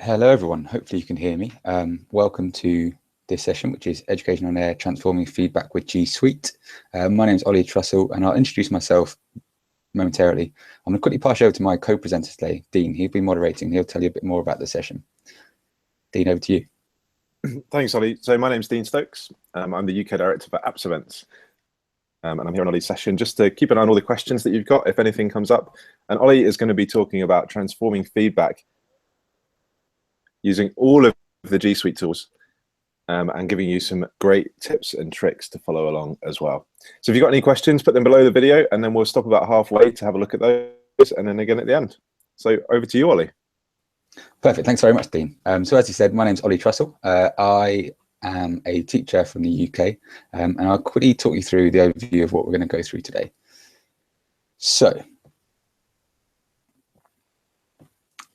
Hello everyone, hopefully you can hear me. Welcome to this session, which is Education on Air, Transforming Feedback with G Suite. My name is Ollie Trussell and I'll introduce myself momentarily. I'm going to quickly pass you over to my co-presenter today, Dean. He'll be moderating. He'll tell you a bit more about the session. Dean, over to you. Thanks, Ollie. So my name's Dean Stokes. I'm the UK Director for Apps Events. And I'm here on Ollie's session just to keep an eye on all the questions that you've got if anything comes up. And Ollie is going to be talking about transforming feedback using all of the G Suite tools and giving you some great tips and tricks to follow along as well. So if you've got any questions, put them below the video and then we'll stop about halfway to have a look at those and then again at the end. So over to you, Ollie. Perfect. Thanks very much, Dean. So as you said, my name's Ollie Trussell. I am a teacher from the UK and I'll quickly talk you through the overview of what we're going to go through today. So,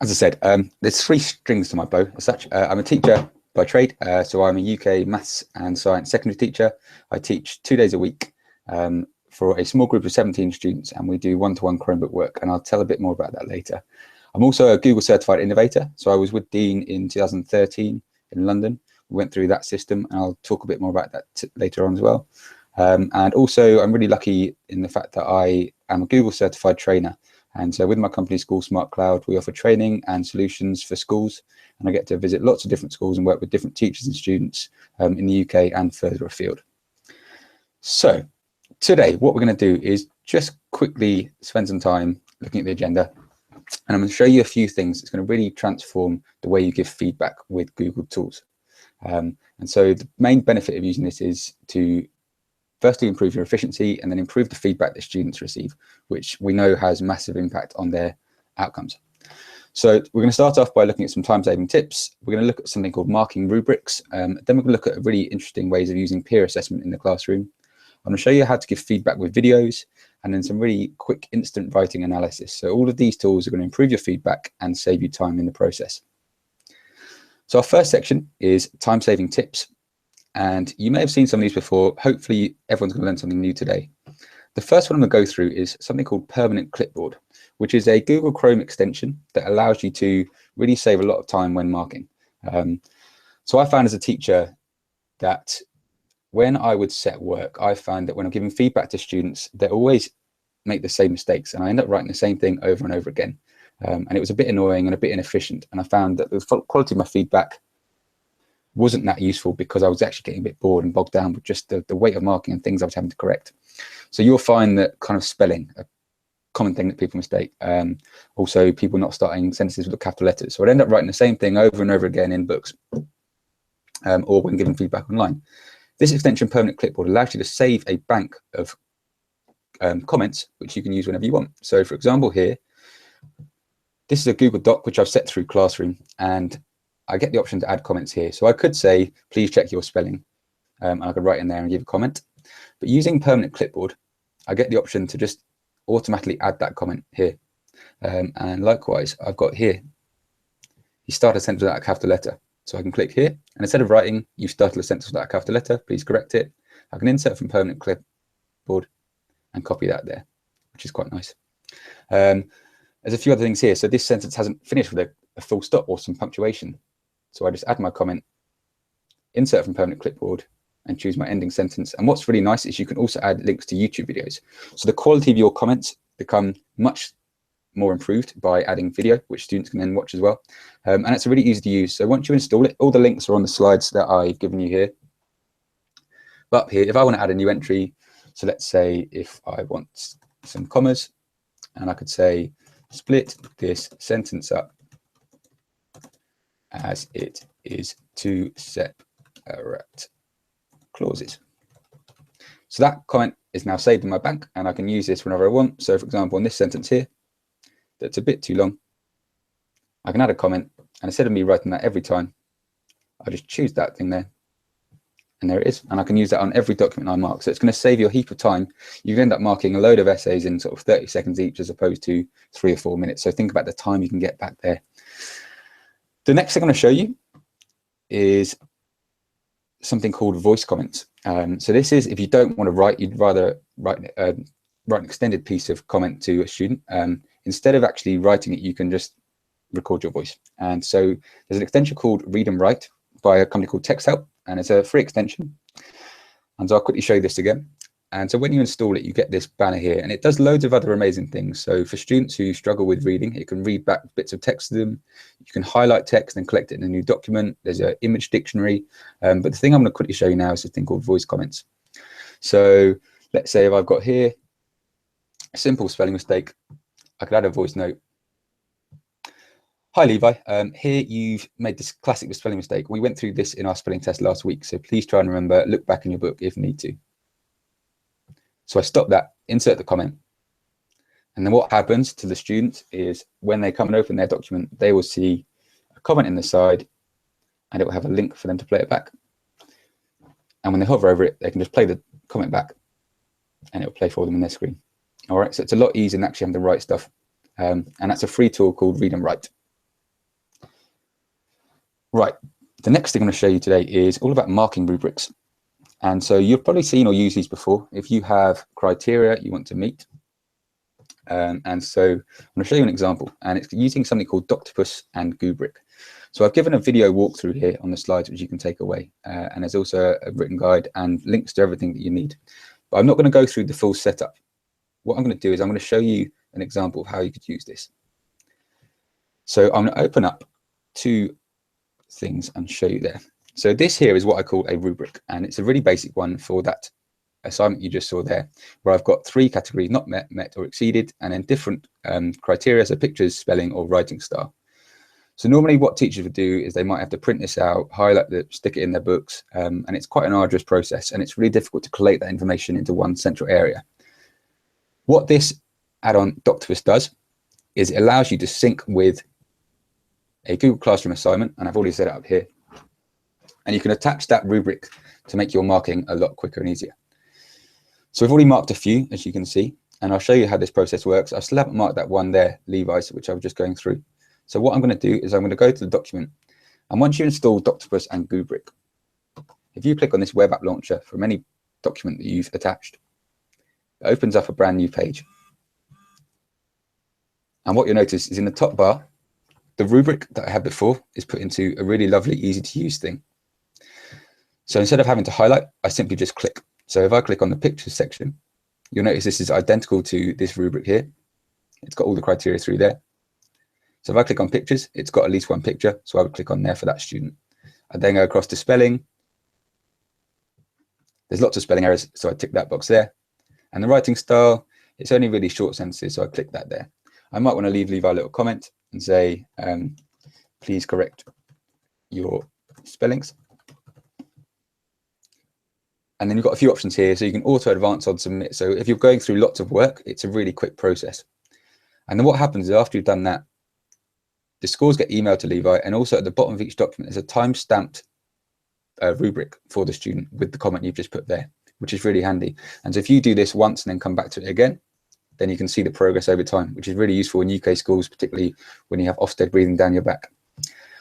as I said, there's three strings to my bow as such. I'm a teacher by trade, so I'm a UK maths and science secondary teacher. I teach 2 days a week for a small group of 17 students and we do one-to-one Chromebook work, and I'll tell a bit more about that later. I'm also a Google certified innovator, so I was with Dean in 2013 in London. We went through that system and I'll talk a bit more about that later on as well. And also I'm really lucky in the fact that I am a Google certified trainer. And so with my company School Smart Cloud, we offer training and solutions for schools. And I get to visit lots of different schools and work with different teachers and students in the UK and further afield. So today, what we're going to do is just quickly spend some time looking at the agenda. And I'm going to show you a few things that's going to really transform the way you give feedback with Google tools. And so the main benefit of using this is to firstly improve your efficiency and then improve the feedback that students receive, which we know has massive impact on their outcomes. So we're going to start off by looking at some time-saving tips. We're going to look at something called marking rubrics. Then we're going to look at really interesting ways of using peer assessment in the classroom. I'm going to show you how to give feedback with videos and then some really quick instant writing analysis. So all of these tools are going to improve your feedback and save you time in the process. So our first section is time-saving tips. And you may have seen some of these before. Hopefully everyone's going to learn something new today. The first one I'm going to go through is something called Permanent Clipboard, which is a Google Chrome extension that allows you to really save a lot of time when marking. So I found as a teacher that when I would set work, I found that when I'm giving feedback to students, they always make the same mistakes and I end up writing the same thing over and over again. And it was a bit annoying and a bit inefficient. And I found that the quality of my feedback wasn't that useful because I was actually getting a bit bored and bogged down with just the weight of marking and things I was having to correct. So you'll find that kind of spelling, a common thing that people mistake. Also, people not starting sentences with capital letters. So I'd end up writing the same thing over and over again in books or when giving feedback online. This extension, Permanent Clipboard, allows you to save a bank of comments, which you can use whenever you want. So for example here, this is a Google Doc, which I've set through Classroom, and I get the option to add comments here. So I could say, please check your spelling. And I could write in there and give a comment. But using Permanent Clipboard, I get the option to just automatically add that comment here. And likewise, I've got here, you start a sentence without a capital letter. So I can click here, and instead of writing, you started a sentence without a capital letter, please correct it. I can insert from Permanent Clipboard and copy that there, which is quite nice. There's a few other things here. So this sentence hasn't finished with a full stop or some punctuation. So I just add my comment, insert from Permanent Clipboard, and choose my ending sentence. And what's really nice is you can also add links to YouTube videos. So the quality of your comments become much more improved by adding video, which students can then watch as well. And it's really easy to use. So once you install it, all the links are on the slides that I've given you here. But up here, if I want to add a new entry, so let's say if I want some commas, and I could say, split this sentence up as it is two separate clauses. So that comment is now saved in my bank and I can use this whenever I want. So for example, in this sentence here, that's a bit too long, I can add a comment, and instead of me writing that every time, I just choose that thing there, and there it is. And I can use that on every document I mark. So it's going to save you a heap of time. You can end up marking a load of essays in sort of 30 seconds each as opposed to 3 or 4 minutes. So think about the time you can get back there. The next thing I'm going to show you is something called voice comments. So this is if you don't want to write, you'd rather write an extended piece of comment to a student. Instead of actually writing it, you can just record your voice. And so there's an extension called Read and Write by a company called TextHelp, and it's a free extension. And so I'll quickly show you this again. And so when you install it, you get this banner here, and it does loads of other amazing things. So for students who struggle with reading, it can read back bits of text to them. You can highlight text and collect it in a new document. There's an image dictionary. But the thing I'm going to quickly show you now is a thing called voice comments. So let's say if I've got here a simple spelling mistake, I could add a voice note. Hi, Levi. Here you've made this classic spelling mistake. We went through this in our spelling test last week, so please try and remember, look back in your book if need to. So I stop that, insert the comment. And then what happens to the student is when they come and open their document, they will see a comment in the side, and it will have a link for them to play it back. And when they hover over it, they can just play the comment back, and it will play for them on their screen. All right, so it's a lot easier than actually having to write stuff. And that's a free tool called Read and Write. Right, the next thing I'm going to show you today is all about marking rubrics. And so you've probably seen or used these before. If you have criteria you want to meet. And so I'm going to show you an example, and it's using something called Doctopus and Goobric. So I've given a video walkthrough here on the slides, which you can take away. And there's also a written guide and links to everything that you need. But I'm not going to go through the full setup. What I'm going to do is I'm going to show you an example of how you could use this. So I'm going to open up two things and show you there. So this here is what I call a rubric, and it's a really basic one for that assignment you just saw there, where I've got three categories: not met, met or exceeded, and then different criteria, so pictures, spelling or writing style. So normally what teachers would do is they might have to print this out, highlight it, stick it in their books, and it's quite an arduous process, and it's really difficult to collate that information into one central area. What this add-on Doctopus does is it allows you to sync with a Google Classroom assignment, and I've already set it up here. And you can attach that rubric to make your marking a lot quicker and easier. So we've already marked a few, as you can see, and I'll show you how this process works. I still haven't marked that one there, Levi's, which I was just going through. So what I'm going to do is I'm going to go to the document, and once you install Doctopus and Goobric, if you click on this web app launcher from any document that you've attached, it opens up a brand new page. And what you'll notice is in the top bar, the rubric that I had before is put into a really lovely, easy to use thing. So instead of having to highlight, I simply just click. So if I click on the pictures section, you'll notice this is identical to this rubric here. It's got all the criteria through there. So if I click on pictures, it's got at least one picture. So I would click on there for that student. I then go across to spelling. There's lots of spelling errors, so I tick that box there. And the writing style, it's only really short sentences, so I click that there. I might want to leave Levi a little comment and say, please correct your spellings. And then you've got a few options here, so you can auto advance on submit. So if you're going through lots of work, it's a really quick process. And then what happens is after you've done that, the scores get emailed to Levi, and also at the bottom of each document, there's a time-stamped rubric for the student with the comment you've just put there, which is really handy. And so if you do this once and then come back to it again, then you can see the progress over time, which is really useful in UK schools, particularly when you have Ofsted breathing down your back.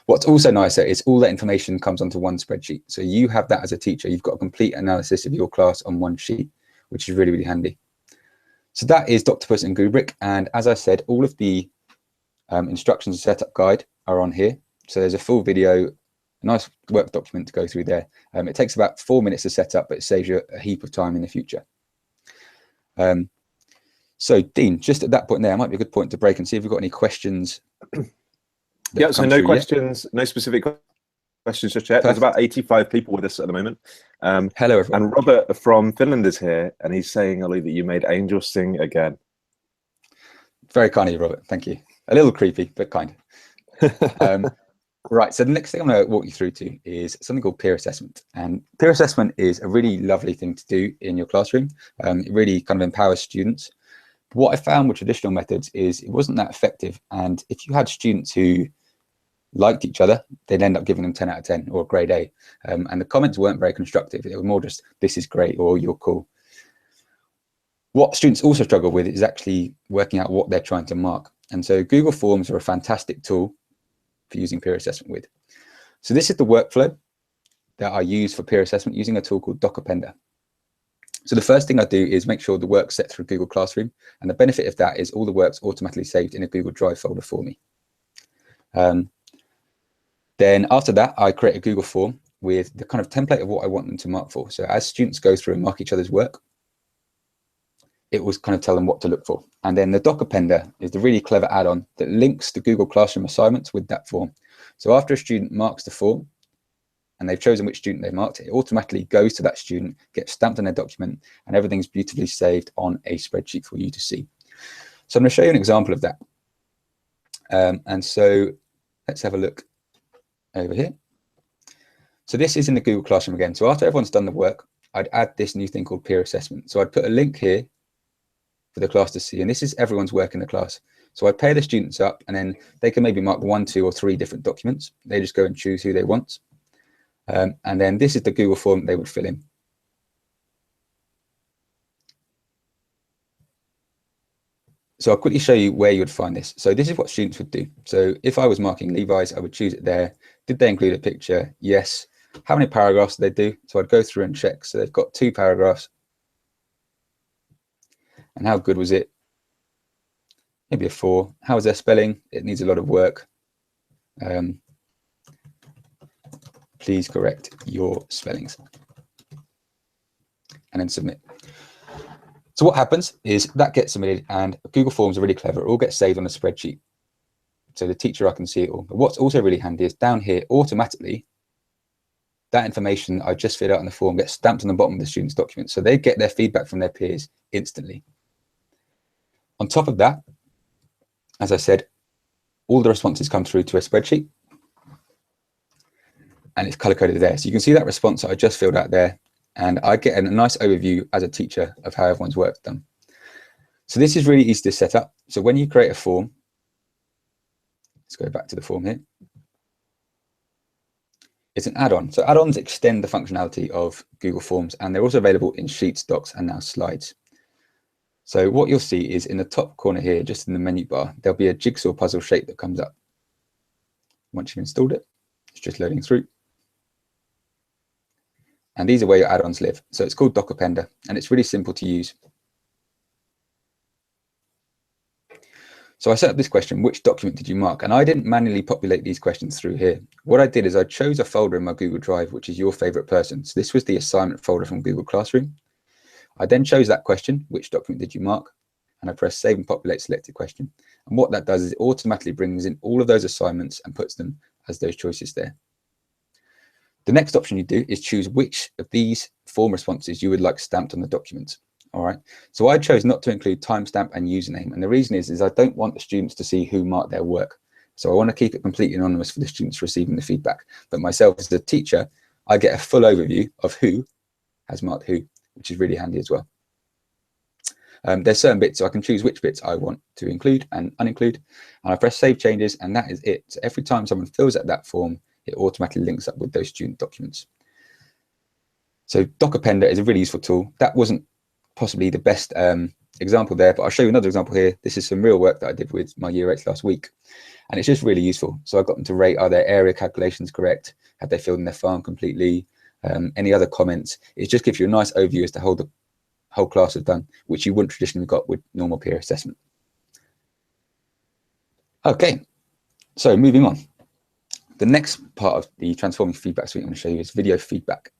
What's also nicer is all that information comes onto one spreadsheet. So you have that as a teacher. You've got a complete analysis of your class on one sheet, which is really, really handy. So that is Doctopus and Goobric. And as I said, all of the instructions and setup guide are on here. So there's a full video, a nice work document to go through there. It takes about 4 minutes to set up, but it saves you a heap of time in the future. So Dean, just at that point there, it might be a good point to break and see if we've got any questions. Yeah, so no questions, no specific questions just yet. There's about 85 people with us at the moment. Hello, everyone. And Robert from Finland is here, and he's saying, Ollie, that you made angels sing again. Very kind of you, Robert. Thank you. A little creepy, but kind. Right, so the next thing I'm going to walk you through to is something called peer assessment. And peer assessment is a really lovely thing to do in your classroom. It really kind of empowers students. But what I found with traditional methods is it wasn't that effective. And if you had students who liked each other, they'd end up giving them 10 out of 10 or a grade A. And the comments weren't very constructive. It was more just, this is great, or you're cool. What students also struggle with is actually working out what they're trying to mark. And so Google Forms are a fantastic tool for using peer assessment with. So this is the workflow that I use for peer assessment using a tool called DocAppender. So the first thing I do is make sure the work's set through Google Classroom. And the benefit of that is all the work's automatically saved in a Google Drive folder for me. Then after that, I create a Google form with the kind of template of what I want them to mark for. So as students go through and mark each other's work, it will kind of tell them what to look for. And then the DocAppender is the really clever add-on that links the Google Classroom assignments with that form. So after a student marks the form and they've chosen which student they marked, it automatically goes to that student, gets stamped on their document, and everything's beautifully saved on a spreadsheet for you to see. So I'm going to show you an example of that. And so let's have a look over here. So this is in the Google Classroom again. So after everyone's done the work, I'd add this new thing called peer assessment. So I'd put a link here for the class to see, and this is everyone's work in the class. So I pair the students up, and then they can maybe mark 1, 2, or 3 different documents. They just go and choose who they want. And then this is the Google form they would fill in. So I'll quickly show you where you would find this. So this is what students would do. So if I was marking Levi's, I would choose it there. Did they include a picture? Yes. How many paragraphs did they do? So I'd go through and check. So they've got 2 paragraphs. And how good was it? Maybe a 4. How was their spelling? It needs a lot of work. Please correct your spellings. And then submit. So what happens is that gets submitted, and Google Forms are really clever. It all gets saved on a spreadsheet. So the teacher, I can see it all. But what's also really handy is down here, automatically, that information I just filled out on the form gets stamped on the bottom of the student's document. So they get their feedback from their peers instantly. On top of that, as I said, all the responses come through to a spreadsheet, and it's color coded there. So you can see that response that I just filled out there, and I get a nice overview as a teacher of how everyone's work's done. So this is really easy to set up. So when you create a form, let's go back to the form here. It's an add-on. So add-ons extend the functionality of Google Forms, and they're also available in Sheets, Docs, and now Slides. So what you'll see is in the top corner here, just in the menu bar, there'll be a jigsaw puzzle shape that comes up. Once you've installed it, it's just loading through. And these are where your add-ons live. So it's called DocAppender, and it's really simple to use. So I set up this question, which document did you mark? And I didn't manually populate these questions through here. What I did is I chose a folder in my Google Drive, which is your favorite person. So this was the assignment folder from Google Classroom. I then chose that question, which document did you mark? And I press save and populate selected question. And what that does is it automatically brings in all of those assignments and puts them as those choices there. The next option you do is choose which of these form responses you would like stamped on the document. All right. So I chose not to include timestamp and username. And the reason is I don't want the students to see who marked their work. So I want to keep it completely anonymous for the students receiving the feedback. But myself as the teacher, I get a full overview of who has marked who, which is really handy as well. There's certain bits, so I can choose which bits I want to include and uninclude. And I press save changes, and that is it. So every time someone fills out that form, it automatically links up with those student documents. So DocAppender is a really useful tool. That wasn't possibly the best example there, but I'll show you another example here. This is some real work that I did with my Year 8s last week, and it's just really useful. So I got them to rate, are their area calculations correct? Have they filled in their farm completely? Any other comments? It just gives you a nice overview as to how the whole class has done, which you wouldn't traditionally got with normal peer assessment. Okay, so moving on. The next part of the Transforming Feedback Suite I'm going to show you is video feedback.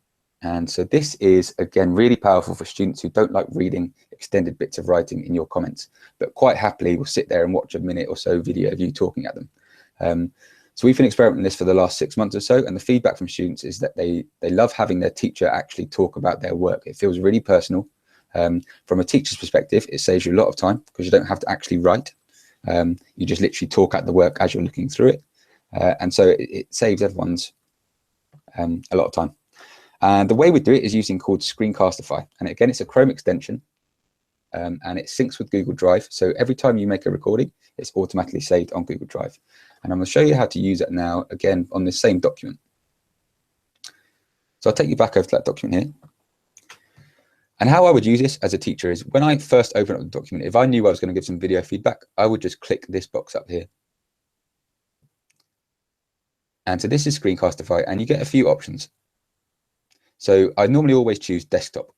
And so this is, again, really powerful for students who don't like reading extended bits of writing in your comments, but quite happily will sit there and watch a minute or so video of you talking at them. So we've been experimenting this for the last 6 months or so, and the feedback from students is that they love having their teacher actually talk about their work. It feels really personal. From a teacher's perspective, it saves you a lot of time because you don't have to actually write. You just literally talk at the work as you're looking through it. And so it saves everyone's a lot of time. And the way we do it is using called Screencastify. And again, it's a Chrome extension, and it syncs with Google Drive. So every time you make a recording, it's automatically saved on Google Drive. And I'm going to show you how to use it now, again, on this same document. So I'll take you back over to that document here. And how I would use this as a teacher is when I first open up the document, if I knew I was going to give some video feedback, I would just click this box up here. And so this is Screencastify, and you get a few options. So I normally always choose desktop.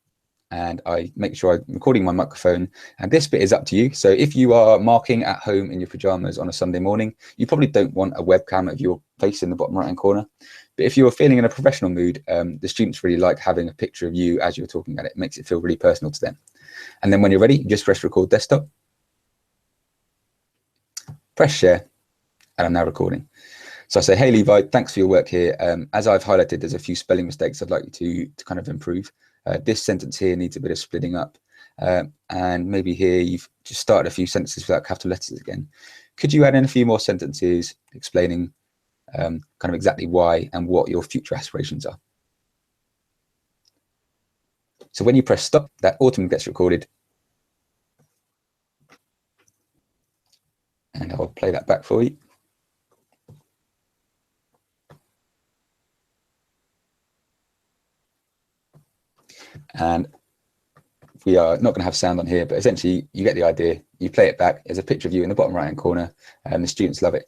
and I make sure I'm recording my microphone, and this bit is up to you. So if you are marking at home in your pajamas on a Sunday morning, you probably don't want a webcam of your face in the bottom right hand corner. But if you're feeling in a professional mood, the students really like having a picture of you as you're talking at it. It makes it feel really personal to them. And then when you're ready, you just press record desktop, press share, and I'm now recording. So I say, hey, Levi, thanks for your work here. As I've highlighted, there's a few spelling mistakes I'd like you to kind of improve. This sentence here needs a bit of splitting up. And maybe here you've just started a few sentences without capital letters again. Could you add in a few more sentences explaining kind of exactly why and what your future aspirations are? So when you press stop, that automatically gets recorded. And I'll play that back for you. And we are not going to have sound on here, but essentially you get the idea. You play it back. There's a picture of you in the bottom right hand corner, and the students love it.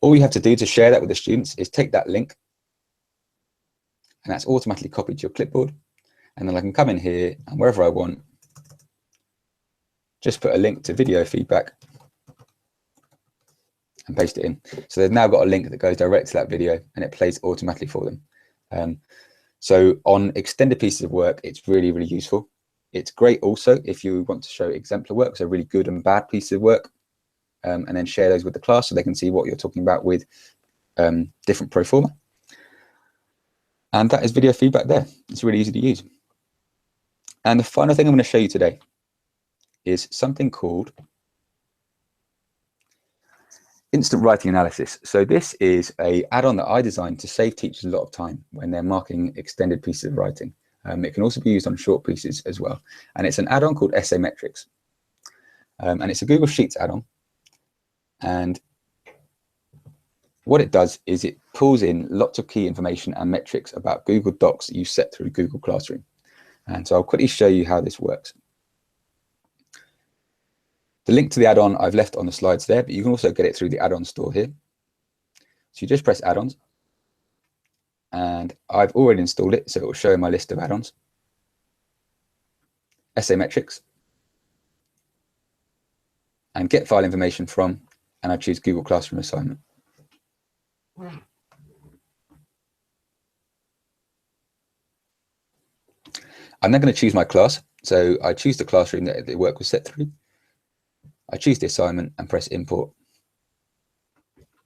All you have to do to share that with the students is take that link, and that's automatically copied to your clipboard. And then I can come in here, and wherever I want, just put a link to video feedback and paste it in. So they've now got a link that goes direct to that video, and it plays automatically for them. So on extended pieces of work, it's really, really useful. It's great also if you want to show exemplar work, so really good and bad pieces of work, and then share those with the class so they can see what you're talking about with different pro forma. And that is video feedback there. It's really easy to use. And the final thing I'm going to show you today is something called instant writing analysis. So this is an add-on that I designed to save teachers a lot of time when they're marking extended pieces of writing. It can also be used on short pieces as well. And it's an add-on called Essay Metrics. And it's a Google Sheets add-on. And what it does is it pulls in lots of key information and metrics about Google Docs that you set through Google Classroom. And so I'll quickly show you how this works. The link to the add-on I've left on the slides there, but you can also get it through the add-on store here. So you just press add-ons, and I've already installed it, so it will show my list of add-ons. Essay Metrics, and get file information from, and I choose Google Classroom assignment. I'm then going to choose my class. So I choose the classroom that the work was set through. I choose the assignment and press import.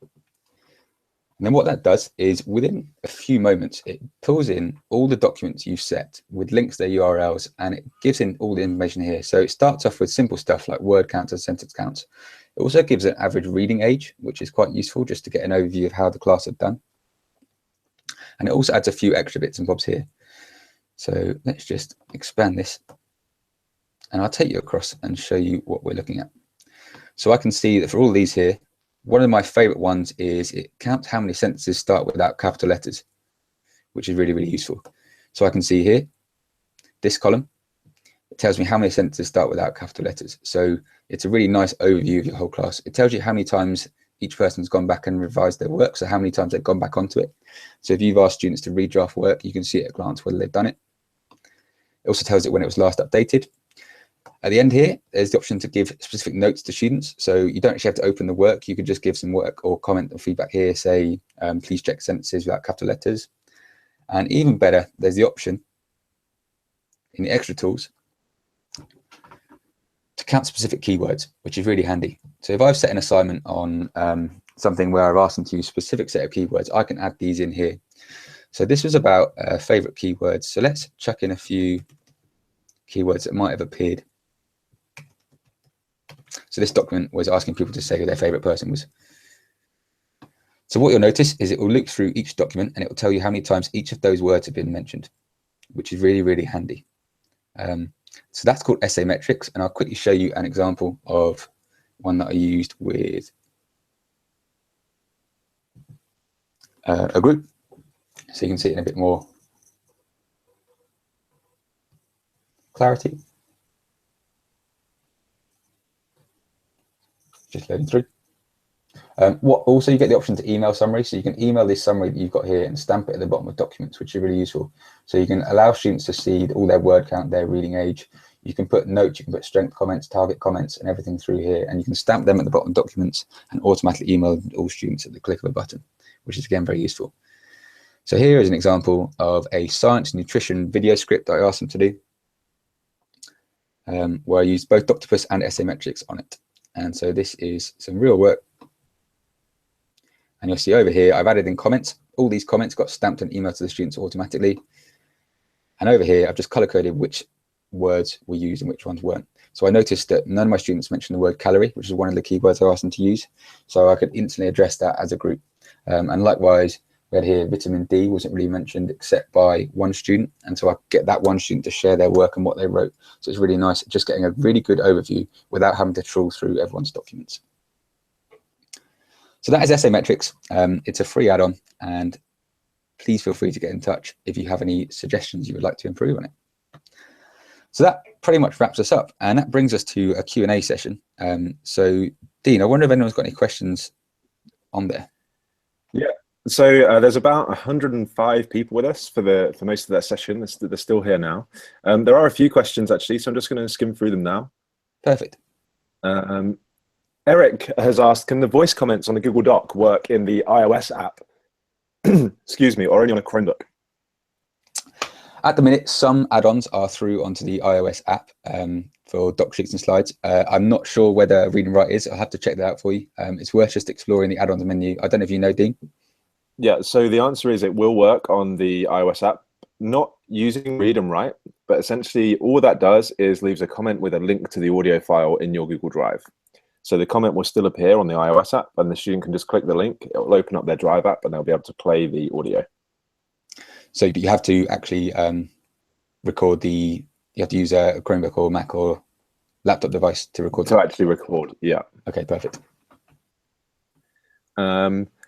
And then what that does is within a few moments, it pulls in all the documents you've set with links to their URLs, and it gives in all the information here. So it starts off with simple stuff like word counts and sentence counts. It also gives an average reading age, which is quite useful just to get an overview of how the class have done. And it also adds a few extra bits and bobs here. So let's just expand this, and I'll take you across and show you what we're looking at. So I can see that for all these here, one of my favorite ones is it counts how many sentences start without capital letters, which is really, really useful. So I can see here, this column, it tells me how many sentences start without capital letters. So it's a really nice overview of your whole class. It tells you how many times each person's gone back and revised their work, so how many times they've gone back onto it. So if you've asked students to redraft work, you can see at a glance whether they've done it. It also tells it when it was last updated. At the end here, there's the option to give specific notes to students. So you don't actually have to open the work. You could just give some work or comment or feedback here, say, please check sentences without capital letters. And even better, there's the option in the extra tools to count specific keywords, which is really handy. So if I've set an assignment on something where I've asked them to use a specific set of keywords, I can add these in here. So this was about favorite keywords. So let's chuck in a few keywords that might have appeared. So this document was asking people to say who their favorite person was. So what you'll notice is it will look through each document and it will tell you how many times each of those words have been mentioned, which is really, really handy. So that's called Essay Metrics, and I'll quickly show you an example of one that I used with a group, so you can see it in a bit more clarity. Just loading through. What also, you get the option to email summary, so you can email this summary that you've got here and stamp it at the bottom of documents, which is really useful. So you can allow students to see all their word count, their reading age. You can put notes, you can put strength comments, target comments, and everything through here, and you can stamp them at the bottom of documents and automatically email all students at the click of a button, which is again very useful. So here is an example of a science nutrition video script that I asked them to do, where I used both Doctopus and SA Metrics on it. And so this is some real work. And you'll see over here, I've added in comments. All these comments got stamped and emailed to the students automatically. And over here, I've just color coded which words were used and which ones weren't. So I noticed that none of my students mentioned the word calorie, which is one of the keywords I asked them to use. So I could instantly address that as a group. And likewise, we had here vitamin D wasn't really mentioned except by one student. And so I get that one student to share their work and what they wrote. So it's really nice just getting a really good overview without having to trawl through everyone's documents. So that is SA Metrics. It's a free add-on, and please feel free to get in touch if you have any suggestions you would like to improve on it. So that pretty much wraps us up, and that brings us to a Q&A session. So Dean, I wonder if anyone's got any questions on there. Yeah, so there's about 105 people with us for most of that session. They're still here now. There are a few questions actually, so I'm just going to skim through them now. Perfect. Eric has asked, can the voice comments on the Google Doc work in the iOS app? Excuse me, or only on a Chromebook? At the minute, some add-ons are through onto the iOS app for doc sheets and slides. I'm not sure whether Read and Write is. I'll have to check that out for you. It's worth just exploring the add-ons menu. I don't know if you know, Dean. Yeah, so the answer is it will work on the iOS app, not using Read and Write, but essentially all that does is leaves a comment with a link to the audio file in your Google Drive. So the comment will still appear on the iOS app, and the student can just click the link. It will open up their Drive app, and they'll be able to play the audio. So you have to actually record you have to use a Chromebook or Mac or laptop device to record. To actually record, yeah. Okay, perfect.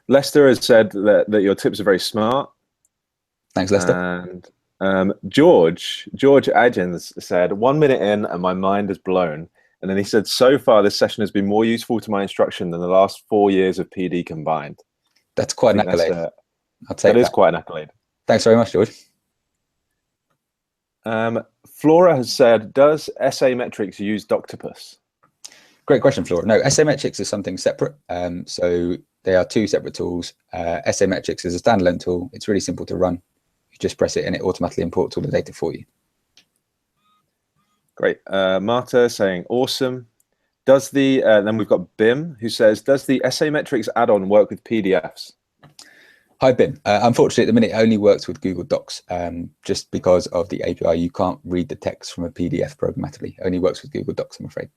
Lester has said that your tips are very smart. Thanks, Lester. And George Adjens said, 1 minute in and my mind is blown. And then he said, so far this session has been more useful to my instruction than the last 4 years of PD combined. That's quite an accolade. I'll take that. That is quite an accolade. Thanks very much, George. Flora has said, does SA Metrics use Doctopus? Great question, Flora. No, SA Metrics is something separate. So they are two separate tools. SA Metrics is a standalone tool. It's really simple to run. You just press it and it automatically imports all the data for you. Great. Marta saying, awesome. Does the, then we've got Bim who says, does the SA Metrics add-on work with PDFs? Hi, Bim. Unfortunately, at the minute, it only works with Google Docs. Just because of the API, you can't read the text from a PDF programmatically. It only works with Google Docs, I'm afraid.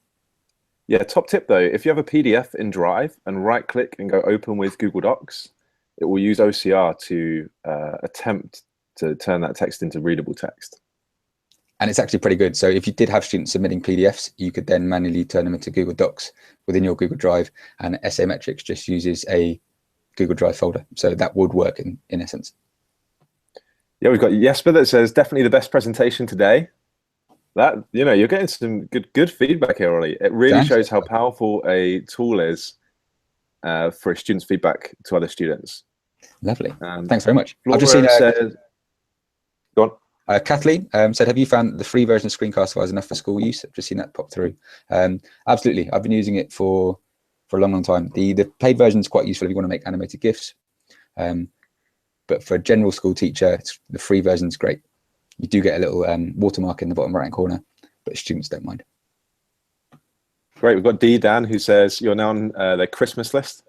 Yeah, top tip though, if you have a PDF in Drive and right click and go open with Google Docs, it will use OCR to attempt to turn that text into readable text. And it's actually pretty good. So if you did have students submitting PDFs, you could then manually turn them into Google Docs within your Google Drive, and SA Metrics just uses a Google Drive folder. So that would work in essence. Yeah, we've got Jesper that says, definitely the best presentation today. That, you know, you're getting some good feedback here, Ollie. It really shows how powerful a tool is for a student's feedback to other students. Lovely. Thanks very much. I've just seen go on. Kathleen said, have you found the free version of Screencastify is enough for school use? I've just seen that pop through. Absolutely. I've been using it for a long time. The paid version is quite useful if you want to make animated GIFs. But for a general school teacher, the free version is great. You do get a little watermark in the bottom right-hand corner, but students don't mind. Great. We've got D. Dan who says, you're now on their Christmas list.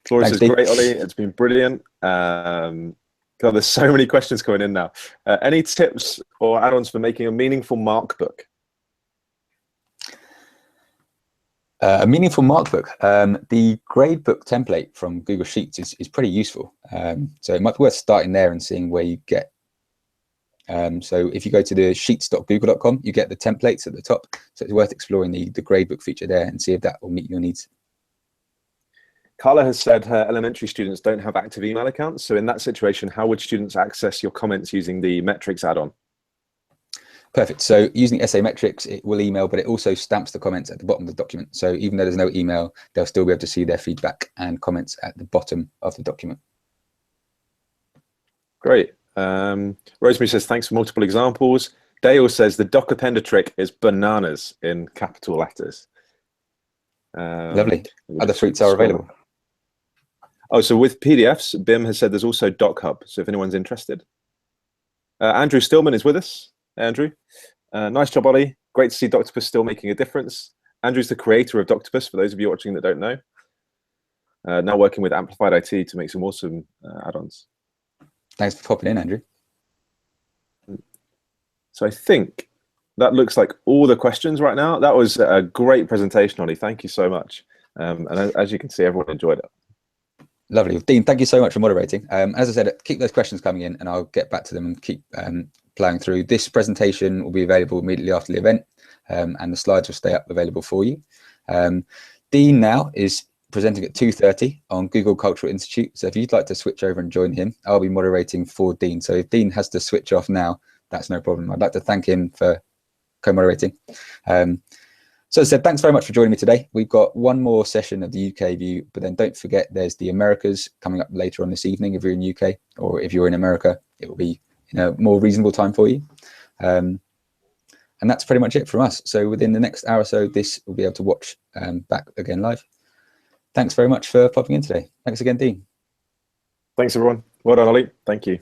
Flora says, great, Ollie. It's been brilliant. God, there's so many questions coming in now. Any tips or add-ons for making a meaningful mark book? A meaningful mark book. The gradebook template from Google Sheets is pretty useful. So it might be worth starting there and seeing where you get. So if you go to the sheets.google.com, you get the templates at the top. So it's worth exploring the gradebook feature there and see if that will meet your needs. Carla has said her elementary students don't have active email accounts. So in that situation, how would students access your comments using the Metrics add-on? Perfect. So using SA Metrics, it will email, but it also stamps the comments at the bottom of the document. So even though there's no email, they'll still be able to see their feedback and comments at the bottom of the document. Great. Rosemary says, thanks for multiple examples. Dale says the doc appender trick is bananas in capital letters. Lovely. Other fruits are available. Oh, so with PDFs, BIM has said there's also DocHub. So if anyone's interested. Andrew Stillman is with us. Andrew, nice job, Ollie. Great to see Doctopus still making a difference. Andrew's the creator of Doctopus, for those of you watching that don't know. Now working with Amplified IT to make some awesome add-ons. Thanks for popping in, Andrew. So I think that looks like all the questions right now. That was a great presentation, Ollie. Thank you so much. And as you can see, everyone enjoyed it. Lovely. Dean, thank you so much for moderating. As I said, keep those questions coming in and I'll get back to them and keep plowing through. This presentation will be available immediately after the event and the slides will stay up available for you. Dean now is presenting at 2:30 on Google Cultural Institute. So if you'd like to switch over and join him, I'll be moderating for Dean. So if Dean has to switch off now, that's no problem. I'd like to thank him for co-moderating. So as I said, thanks very much for joining me today. We've got one more session of the UK view, but then don't forget there's the Americas coming up later on this evening if you're in UK, or if you're in America, it will be a more reasonable time for you. And that's pretty much it from us. So within the next hour or so, this will be able to watch back again live. Thanks very much for popping in today. Thanks again, Dean. Thanks, everyone. Well done, Ollie. Thank you.